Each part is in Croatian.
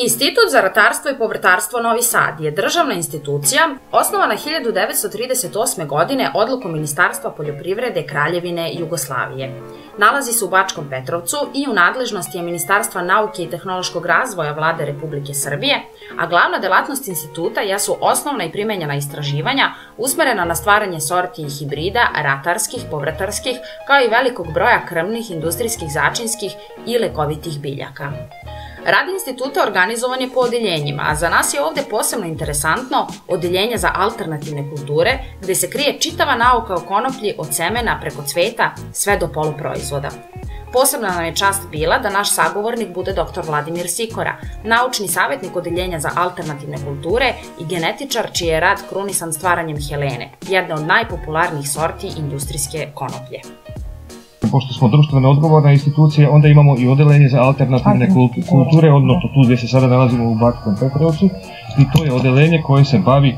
Institut za ratarstvo i povrtarstvo Novi Sad je državna institucija osnovana 1938. godine odlukom Ministarstva poljoprivrede Kraljevine Jugoslavije. Nalazi se u Bačkom Petrovcu i u nadležnosti je Ministarstva nauke i tehnološkog razvoja Vlade Republike Srbije, a glavna delatnost instituta jesu osnovna i primenjena istraživanja usmerena na stvaranje sorti i hibrida ratarskih, povrtarskih, kao i velikog broja krmnih, industrijskih, začinskih i lekovitih biljaka. Rad instituta organizovan je po odeljenjima, a za nas je ovde posebno interesantno odeljenje za alternativne kulture, gde se krije čitava nauka o konoplji od semena preko cveta sve do poluproizvoda. Posebna nam je čast bila da naš sagovornik bude dr. Vladimir Sikora, naučni savjetnik odeljenja za alternativne kulture i genetičar čiji je rad krunisan stvaranjem Helene, jedne od najpopularnijih sorti industrijske konoplje. Pošto smo društveno odgovorna institucija, onda imamo i odeljenje za alternativne kulture, odnosno tu gdje se sada nalazimo u Bačkom Petrovcu, i to je odeljenje koje se bavi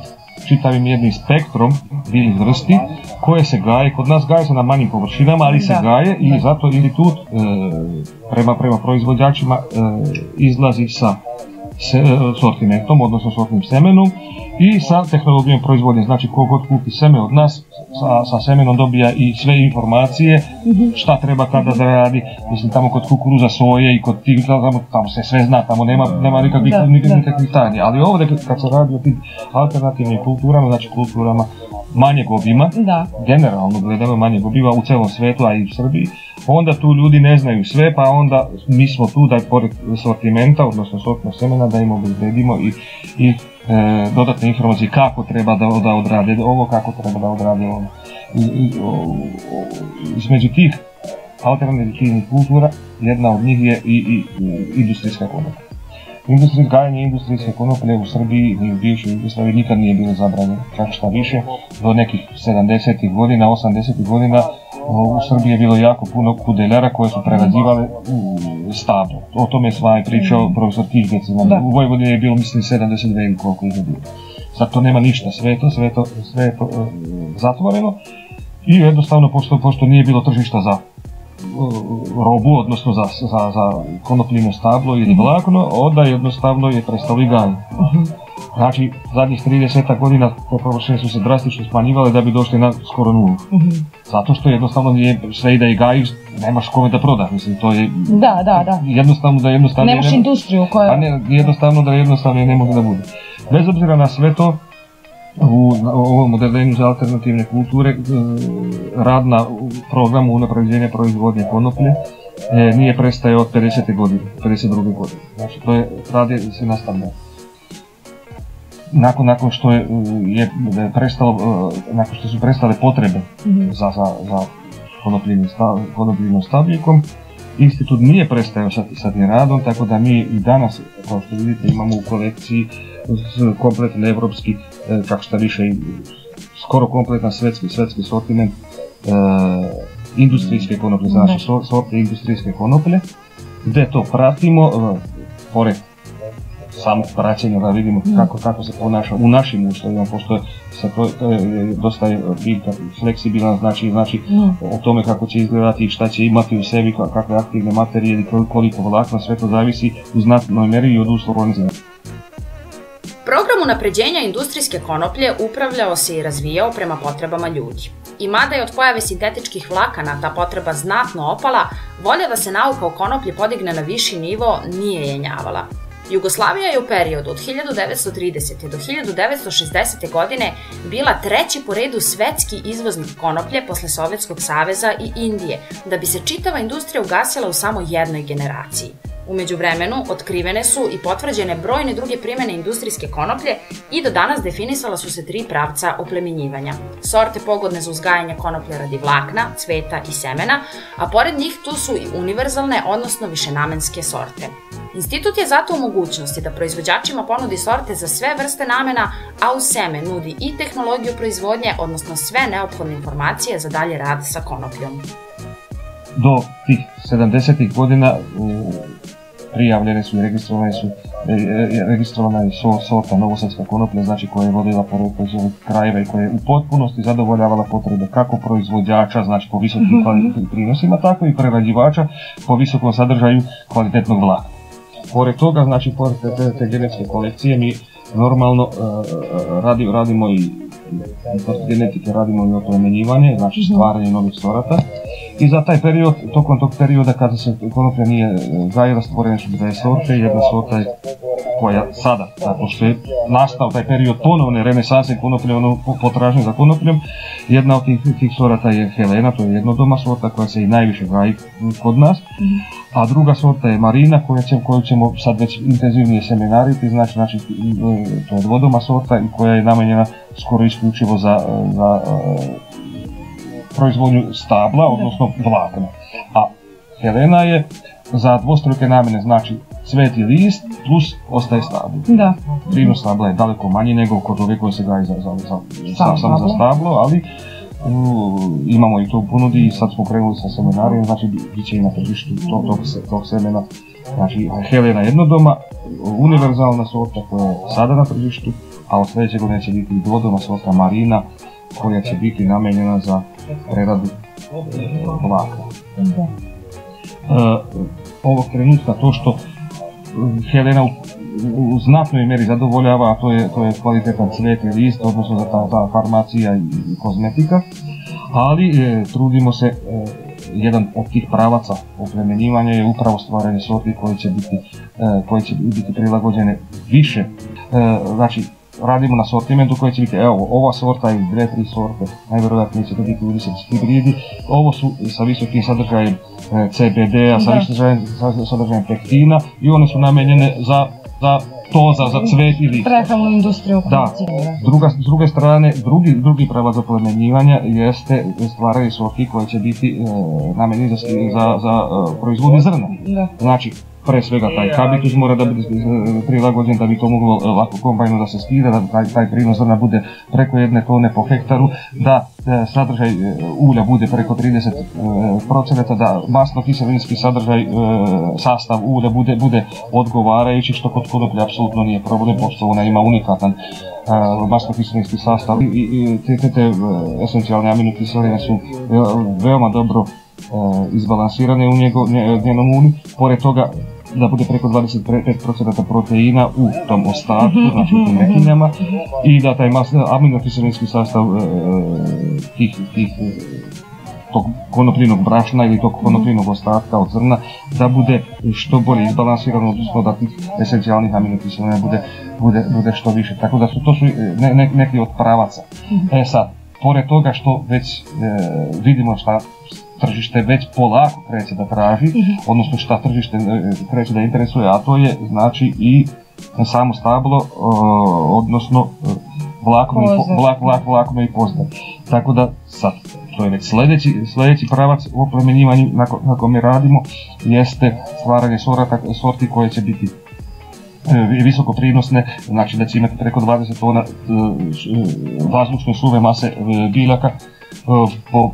čitavim jednim spektrom biljnih vrsti koje se gaje, kod nas gaje se na manjim površinama, ali se gaje i zato institut prema proizvođačima izlazi sa sortimentom, odnosno sortnim semenom i sa tehnologijom proizvodnje. Znači, kogod kupi seme od nas, sa semenom dobija i sve informacije, šta treba kada da radi. Mislim, tamo kod kukuruza, soje i kod tih, tamo se sve zna, tamo nema nikakvih tajni. Ali ovdje kad se radi o tim alternativnim kulturama, znači kulturama manjeg obima, generalno gledano manjeg obima u celom svetu, a i u Srbiji, onda tu ljudi ne znaju sve, pa onda mi smo tu da pored sortimenta, odnosno sortnog semena, da im obezbedimo i dodatne informacije kako treba da odrade ovo, kako treba da odrade ovo. Između tih alternativnih kultura, jedna od njih je i industrijska konoplja. Gajanje industrijske konoplje u Srbiji i u bivšoj Jugoslaviji nikad nije bilo zabranjeno, čak šta više, do nekih 70. godina, 80. godina u Srbiji je bilo jako puno kudeljara koje su prerađivale stablo. O tome je svaj pričao profesor Kižgec, u Vojvodini je bilo mislim 72 ili koliko ih je bilo. Sad to nema ništa, sve je zatvoreno i jednostavno pošto nije bilo tržišta za robu, odnosno za konopljino stablo ili vlakno, onda jednostavno je prestalo i gajanje. Znači, zadnjih 30 godina površine su se drastično smanjivale da bi došli na skoro nulu. Zato što jednostavno nije sve i da i gajiš, nemaš kome da prodaš, mislim, to je jednostavno da jednostavno... Nemaš industriju koja... Jednostavno da jednostavno ne može da bude. Bez obzira na sve to, u ovom odeljenju za alternativne kulture rad na programu unapređenja proizvodnje konoplje nije prestaje od 52. godine. Znači, to je rad se nastavlja. Nakon što su prestale potrebe za konopljinom stabljikom, institut nije prestajao sa tim radom, tako da mi i danas, kao što vidite, imamo u kolekciji kompletan evropski, čak šta više, skoro kompletan svetski sortiment industrijske konoplje, znači sorte industrijske konoplje, gde to pratimo, pored samog praćenja da vidimo kako se ponaša u našim uslovima, pošto to je dosta biljka fleksibilna, znači o tome kako će izgledati i šta će imati u sebi, kakve aktivne materije i koliko vlakna, sve to zavisi u znatnoj meri i od uslova organizma. Program unapređenja industrijske konoplje upravljao se i razvijao prema potrebama ljudi. I mada je od pojave sintetičkih vlakana ta potreba znatno opala, volja da se nauka o konoplji podigne na viši nivo nije jenjavala. Jugoslavija je u periodu od 1930. do 1960. godine bila treći po redu svetski izvoznik konoplje posle Sovjetskog saveza i Indije, da bi se čitava industrija ugasila u samo jednoj generaciji. U međuvremenu otkrivene su i potvrđene brojne druge primene industrijske konoplje i do danas definisala su se 3 pravca oplemenjivanja. Sorte pogodne za uzgajanje konoplje radi vlakna, cveta i semena, a pored njih tu su i univerzalne, odnosno višenamenske sorte. Institut je zato u mogućnosti da proizvođačima ponudi sorte za sve vrste namena, a uz seme nudi i tehnologiju proizvodnje, odnosno sve neophodne informacije za dalje rad sa konopljom. Do tih 70. godina prijavljene su i registrovana je sorta novosadska konoplja, znači koja je vodila poreklo iz ovih krajeva i koja je u potpunosti zadovoljavala potrebe kako proizvođača, znači po visokim kvalitetnim prinosima, tako i prerađivača po visokom sadržaju kvalitetnog vlakna. Pored toga, znači pored te genetske kolekcije mi normalno radimo i genetike, radimo i oplemenjivanje, znači stvaranje novih sorata. I za taj period, tokom tog perioda kada se konoplja nije gajila, stvorene su dve sorte. Jedna sorta je koja sada, tako što je nastao taj period ponovne renesanse konoplje, potražnje za konopljom, jedna od tih sorata je Helena, to je jednodoma sorta koja se i najviše gaji kod nas, a druga sorta je Marina koju ćemo sad već intenzivnije semenariti, znači to je dvodoma sorta i koja je namenjena skoro isključivo za proizvodnju stabla, odnosno vlakna. A Helena je za dvostruke namjene, znači cvet i list plus ostaje stablo. Da. Prinos stabla je daleko manji nego kod ove koje se gaji samo za stablo, ali imamo i to u ponudi i sad smo krenuli sa semenarijom, znači bit će i na tržištu tog semena. Znači Helena jednodoma, univerzalna sorta koja je sada na tržištu, a od sljedećeg godine će biti dvodoma sorta Marina koja će biti namijenjena za preradu vlakna. Ovog trenutka to što Helena u znatnoj mjeri zadovoljava, a to je kvalitetan cvijet i list, odnosno za ta farmacija i kozmetika, ali trudimo se, jedan od tih pravaca oplemenjivanja je upravo stvaranje sorti koje će biti prilagođene više, znači radimo na sortimentu koji će biti, evo, ova sorta ili 2-3 sorte, najvjerojatnije će to biti unisex hibridi, ovo su sa visokim sadržajem CBD-a, sa visokim sadržajem pektina i one su namijenjene za cvet i list. Prehrambenu industriju. Da. S druge strane, drugi pravac oplemenjivanja jeste stvaranje sorti koje će biti namijenjene za proizvodnju zrna. Znači, pre svega taj habitus mora da bude prilagođen da bi to moglo lako kombajno da se skida, da taj prinos zrna bude preko 1 tone po hektaru, da sadržaj ulja bude preko 30%, da masno-kiselinski sadržaj, sastav ulja bude odgovarajući, što kod konoplje apsolutno nije problem, pošto ona ima unikatan masno-kiselinski sastav i te esencijalne aminokiseline su veoma dobro izbalansirane u njenom ulju. Pored toga da bude preko 25% proteina u tom ostatku, znači u tim mekinjama, i da taj aminokiselinski sastav tog konopljinog brašna ili tog konopljinog ostatka od zrna da bude što bolje izbalansirano, odnosno da tih esencijalnih aminokiselina bude što više. Tako da to su neki od pravaca. Sad, pored toga što već vidimo šta tržište već polako kreće da traži, odnosno šta tržište kreće da interesuje, a to je znači i samo stablo, odnosno vlakno i pozdrav. Tako da sad, to je već sljedeći pravac u oplemenjivanju na kome radimo, jeste stvaranje sorti koje će biti visoko prinosne, znači da će imati preko 20 tona vazdušne suve mase biljaka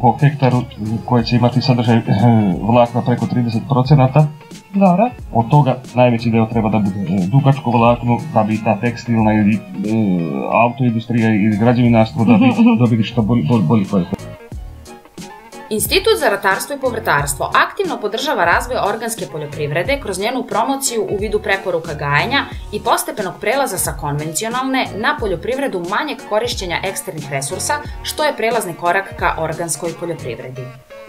po hektaru, koje će imati sadržaj vlakna preko 30%. Dobro. Od toga najveći deo treba da bude dugačko vlakno, da bi ta tekstilna ili autoindustrija ili građevinarstvo da bi dobili što bolji kvalitet. Institut za ratarstvo i povrtarstvo aktivno podržava razvoj organske poljoprivrede kroz njenu promociju u vidu preporuka gajenja i postepenog prelaza sa konvencionalne na poljoprivredu manjeg korišćenja eksternih resursa, što je prelazni korak ka organskoj poljoprivredi.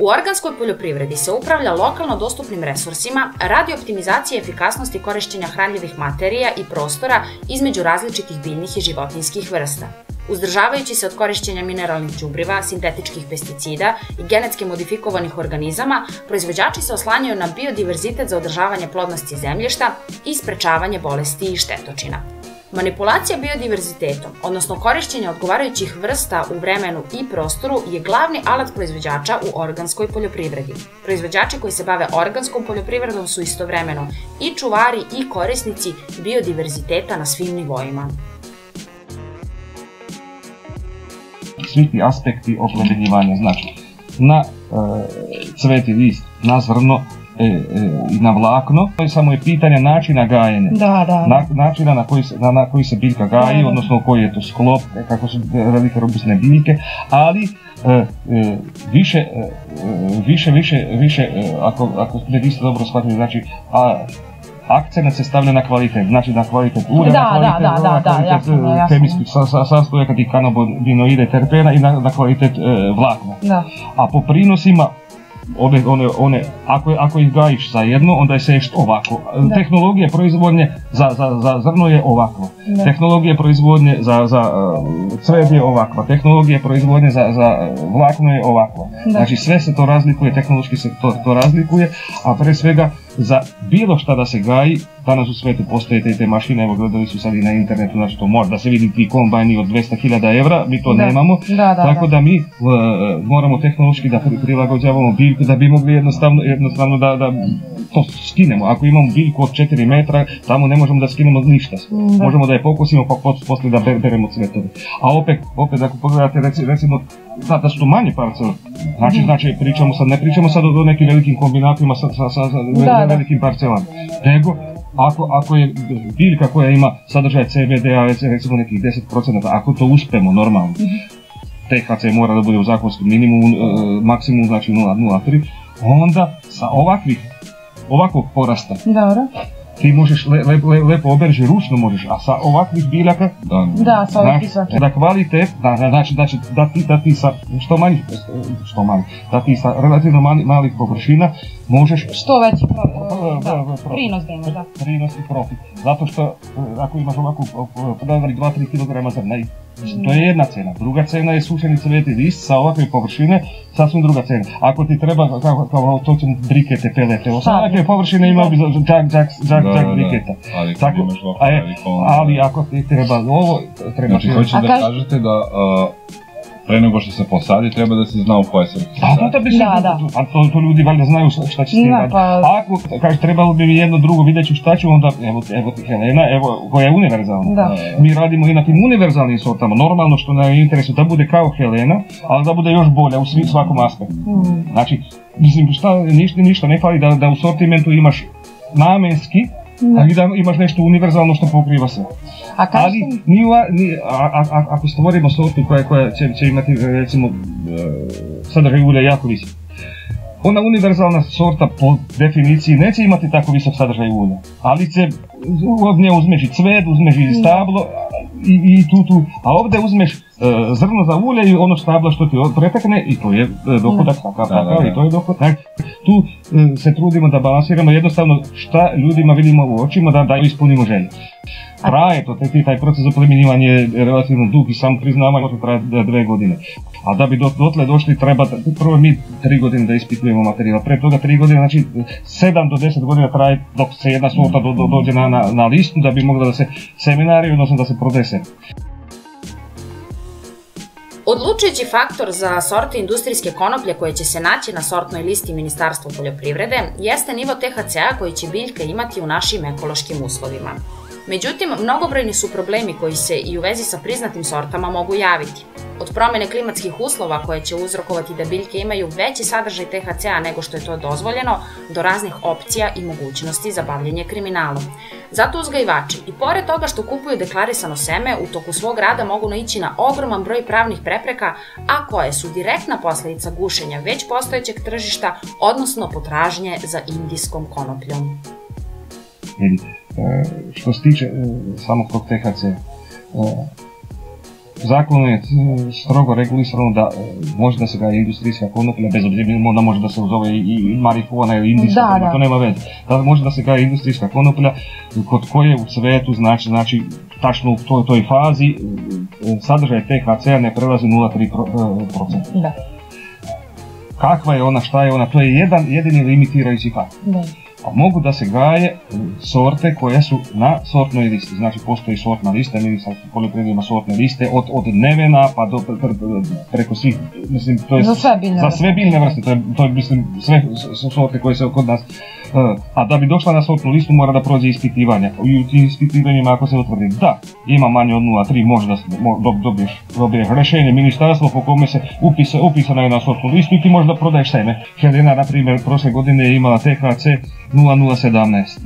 U organskoj poljoprivredi se upravlja lokalno dostupnim resursima radi optimizacije efikasnosti korišćenja hranljivih materija i prostora između različitih biljnih i životinjskih vrsta. Uzdržavajući se od korišćenja mineralnih đubriva, sintetičkih pesticida i genetski modifikovanih organizama, proizvođači se oslanjaju na biodiverzitet za održavanje plodnosti zemljišta i sprečavanje bolesti i štetočina. Manipulacija biodiverzitetom, odnosno korišćenje odgovarajućih vrsta u vremenu i prostoru, je glavni alat proizvođača u organskoj poljoprivredi. Proizvođači koji se bave organskom poljoprivredom su istovremeno i čuvari i korisnici biodiverziteta na svim nivoima. Svi ti aspekti oplemenjivanja, znači na cvet i list, na zrno i na vlakno, to je samo pitanje načina gajenja, načina na koji se biljka gaji, odnosno koji je to sklop, kako su velike robusne biljke, ali više, ako ne biste dobro shvatili, znači akcenat se stavlja na kvalitet, znači na kvalitet ulja, na kvalitet kemijskih sastojaka, tih kanabinoide, terpena i na kvalitet vlakna. A po prinosima, ako ih gajiš zajedno, onda je seješ ovako. Tehnologija proizvodnje za zrno je ovako. Tehnologija proizvodnje za cvet je ovakva. Tehnologija proizvodnje za vlakno je ovakva. Znači sve se to razlikuje, tehnološki se to razlikuje, a pre svega za bilo šta da se gaji, danas u svetu postoje te mašine, evo gledali su sad i na internetu, znači to može da se vidi ti kombajni od 200.000 evra, mi to nemamo, tako da mi moramo tehnološki da prilagođavamo biljku da bi mogli jednostavno da to skinemo. Ako imamo biljku od 4 metra, tamo ne možemo da skinemo ništa, možemo da je pokosimo pa poslije da beremo cvetove. A opet ako pogledate recimo da su to manje parcele, znači ne pričamo sad o nekim velikim kombinatima sa velikim parcelama, nego ako je biljka koja ima sadržaj CBD-a recimo nekih 10%, ako to uspemo normalno, THC mora da bude u zakonskom minimumu, maksimum znači 0,03, onda sa ovakvog porasta ti možeš lepo oberži, ručno možeš, a sa ovakvih biljaka, da kvalitet, znači da ti sa da ti sa relativno malih površina možeš što veći prinos da ima, prinos i profit. Zato što ako imaš ovako podavali 2-3 kg zrna, to je jedna cena. Druga cena je sušeni cveti list sa ovakve površine, sasvim druga cena. Ako ti treba, kao to ćemo brikete, pelete, sa ovakve površine imao bi džak briketa. Ali ako ti treba ovo, treba... Znači hoćete da kažete da pre nego što se posadi treba da se zna u koje svrhe se sadi. A to ljudi valjda znaju šta će s tim raditi. A ako kaže trebalo bi mi jedno drugo, vidjet ću šta ću, onda evo ti Helena, koja je univerzalna. Mi radimo i na tim univerzalnim sortama, normalno što nam je interesu da bude kao Helena, ali da bude još bolja u svakom aspektu. Znači, mislim, ništa ne fali da u sortimentu imaš namenski, ali da imaš nešto univerzalno što pokriva sve. Ali ako stvorimo sortu koja će imati recimo sadržaj ulja jako visok, ona univerzalna sorta po definiciji neće imati tako visok sadržaj ulja, ali će od nje uzmeš i cvet, uzmeš i stablo i tu, a ovdje uzmeš zrno za ulje i ono stablo što ti pretekne i to je dohodak i to je dohodak. Tu se trudimo da balansiramo jednostavno šta ljudima vidimo u očima da ispunimo želju. Traje to, taj proces oplemenjivanja je relativno dug i samo priznavanje to traje 2 godine. A da bi dotle došli treba prvo mi 3 godine da ispitujemo materijal, pre toga 3 godine, znači 7 do 10 godina traje dok se jedna sorta dođe na listu da bi mogla da se seminari, odnosno da se prodese. Odlučujući faktor za sorte industrijske konoplje koje će se naći na sortnoj listi Ministarstva poljoprivrede jeste nivo THC-a koji će biljka imati u našim ekološkim uslovima. Međutim, mnogobrojni su problemi koji se i u vezi sa priznatim sortama mogu javiti. Od promene klimatskih uslova koje će uzrokovati da biljke imaju veći sadržaj THC-a nego što je to dozvoljeno, do raznih opcija i mogućnosti za bavljenje kriminalom. Zato uzgajivači, i pored toga što kupuju deklarisano seme, u toku svog rada mogu naići na ogroman broj pravnih prepreka, a koje su direktna posledica gušenja već postojećeg tržišta, odnosno potražnje za indijskom konopljom. Što se tiče samog tog THC, zakonom je strogo regulisano da može da se gaji industrijska konoplja, bez obzira da može da se zove i marihuana ili indijska, to nema veze. Da može da se gaji industrijska konoplja kod koje u cvetu, znači tačno u toj fazi sadržaj THC-a ne prelazi 0,3%. Kakva je ona, šta je ona, to je jedini limitirajući faktor. A mogu da se gaje sorte koje su na sortnoj listi, znači postoji sortna lista, Ministarstvo poljoprivrede ima sortne liste od nevena pa do preko svih, mislim, to je za sve biljne vrste, to je mislim sve sorte koje se kod nas, a da bi došla na sortnu listu mora da prođe ispitivanja. I u tim ispitivanjima ako se utvrdi da ima manje od 0,3 može da dobiješ rješenje ministarstva po kome se upisana je na sortnu listu i ti možeš da prodaješ seme. Helena, na primjer, prošle godine je imala THC 0,017,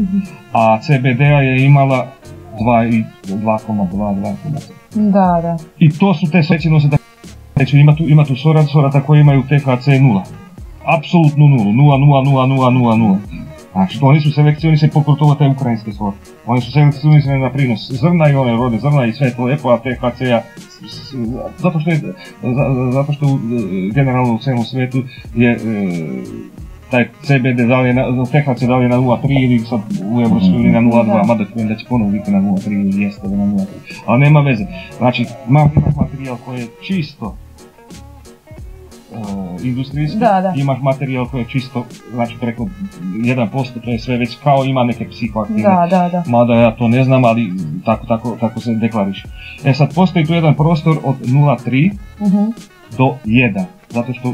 a CBD-a je imala 2,2. I to su te svećino se ima tu sorata koje imaju THC 0. Apsolutno 0, 0,0,0,0,0. Znači, oni su selekcionisani pogotovo te ukrajinske sorte. Oni su selekcionisani na prinos zrna i one rode zrna i sve to EPO-a, THC-a, zato što generalno u cijelom svijetu je taj CBD THC da li je na 0,3 ili sad u Evropskoj uniji na 0,2, mada čujem da će ponovo biti na 0,3 ili jeste na 0,3, ali nema veze. Znači, imaš materijal koji je čisto industrijski, imaš materijal koji je čisto, znači preko 1%, to je sve već kao ima neke psihoaktivne, mada ja to ne znam, ali tako se deklariše. Sad, postoji tu jedan prostor od 0,3 do 1, zato što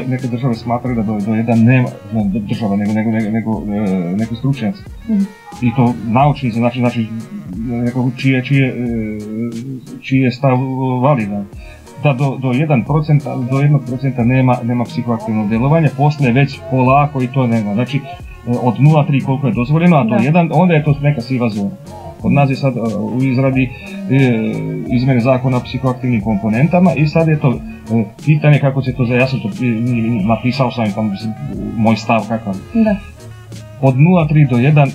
neke države smatraju da do 1 nema država, nego neki stručnjaci. I to naučnici, znači čiji je stav validan. Da do 1% nema psihoaktivnog djelovanja, poslije već polako i to nema. Znači, od 0,3 koliko je dozvoljeno, a do 1, onda je to neka siva zona. Kod nas je sad u izradi izmjene zakona o psihoaktivnim komponentama i sad je to pitanje kako se to ja sam to napisao sam tamo moj stav kakav. Od 0,3 do 1,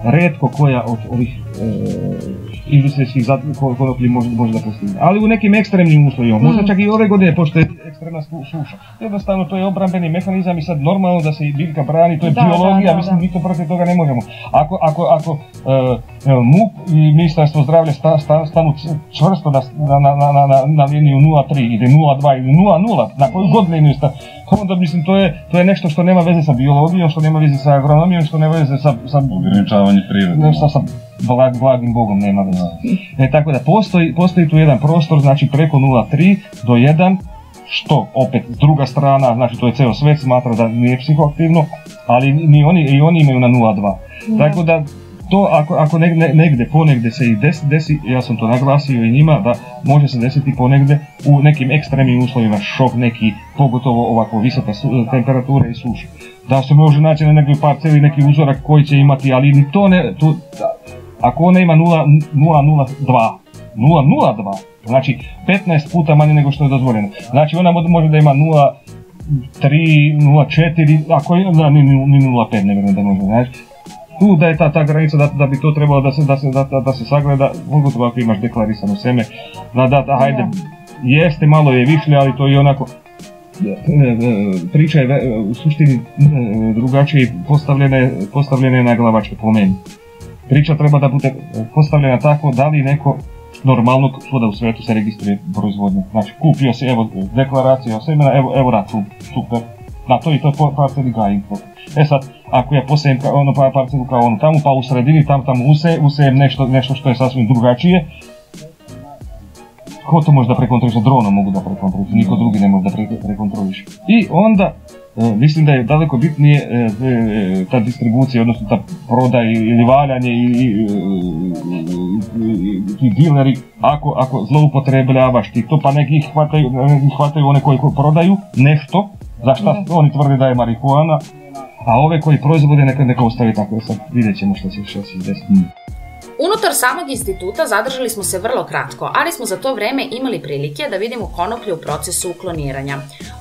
retko koja od ovih industrijskih konoplji može da postigne. Ali u nekim ekstremnim uslovima, možda čak i ove godine, pošto je ekstremna suša. Jednostavno to je obrambeni mehanizam i sad normalno da se i biljka brani, to je biologija, mislim mi to protiv toga ne možemo. Ako MUP i Ministarstvo zdravlja stanu čvrsto na liniju 0,3 ili 0,2 ili 0,0, na koju god liniju stanu, onda mislim to je nešto što nema veze sa biologijom, što nema veze sa agronomijom, što nema veze sa ograničavanje prirode. Sa blagim Bogom nema veze. Tako da postoji tu jedan prostor, znači preko 0,3 do 1, što opet druga strana, znači to je ceo svet smatra da nije psihoaktivno, ali i oni imaju na 0,2. Tako da to ako ponegde se i desi, ja sam to naglasio i njima, da može se desiti ponegde u nekim ekstremnim uslovima, šok neki, pogotovo ovako visoka temperatura i suša. Da se može naći na nekoj parceli neki uzorak koji će imati, ali ni to ne, ako ona ima 0,02, znači 15 puta manje nego što je dozvoljeno. Znači ona može da ima 0,3, 0,4, ako ni 0,5 ne vjerujem da može, znači. Tu da je ta granica da bi to trebalo da se sagleda, pogotovo ako imaš deklarisano seme, hajde, jeste malo je višlje, ali to je onako, priča je u suštini drugačije postavljene na glavačke po meni. Priča treba da bude postavljena tako da li neko normalno svuda u svijetu se registruje proizvodnja. Znači kupio si, evo deklaracija o semena, evo račun, super, na to i to je parceli gajim. Sad, ako ja posejem parcelu kao onu tamo, pa u sredini tamo usejem nešto što je sasvim drugačije, ko to može da prekontroliš? Dronom mogu da prekontroliš, niko drugi ne može da prekontroliš. I onda, mislim da je daleko bitnije ta distribucija, odnosno ta prodaj ili valjanje i dileri, ako zloupotrebljavaš ti to, pa neki hvataju one koji prodaju nešto, za šta oni tvrde da je marihuana, a ove koji proizvode neka ostavi tako, sad vidjet ćemo što se desiti. Unutar samog instituta zadržali smo se vrlo kratko, ali smo za to vreme imali prilike da vidimo konoplju u procesu kloniranja.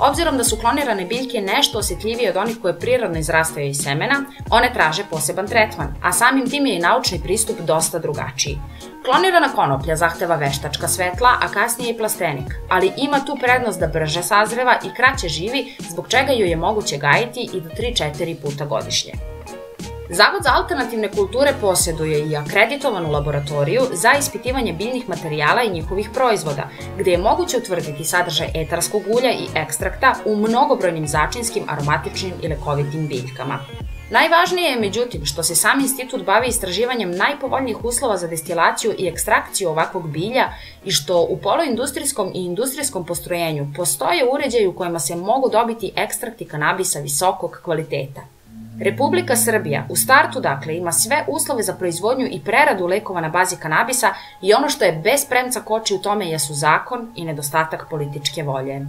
Obzirom da su klonirane biljke nešto osjetljivije od onih koje prirodno izrastaju iz semena, one traže poseban tretman, a samim tim je i naučni pristup dosta drugačiji. Klonirana konoplja zahteva veštačka svetla, a kasnije i plastenik, ali ima tu prednost da brže sazreva i kraće živi, zbog čega ju je moguće gajiti i do 3-4 puta godišnje. Zavod za alternativne kulture posjeduje i akreditovanu laboratoriju za ispitivanje biljnih materijala i njihovih proizvoda, gdje je moguće utvrditi sadržaj etarskog ulja i ekstrakta u mnogobrojnim začinskim, aromatičnim i lekovitim biljkama. Najvažnije je, međutim, što se sam institut bavi istraživanjem najpovoljnijih uslova za destilaciju i ekstrakciju ovakvog bilja i što u poluindustrijskom i industrijskom postrojenju postoje uređaji u kojima se mogu dobiti ekstrakti kanabisa visokog kvaliteta. Republika Srbija u startu dakle ima sve uslove za proizvodnju i preradu lekova na bazi kanabisa i ono što je bez premca koči u tome jesu zakon i nedostatak političke volje.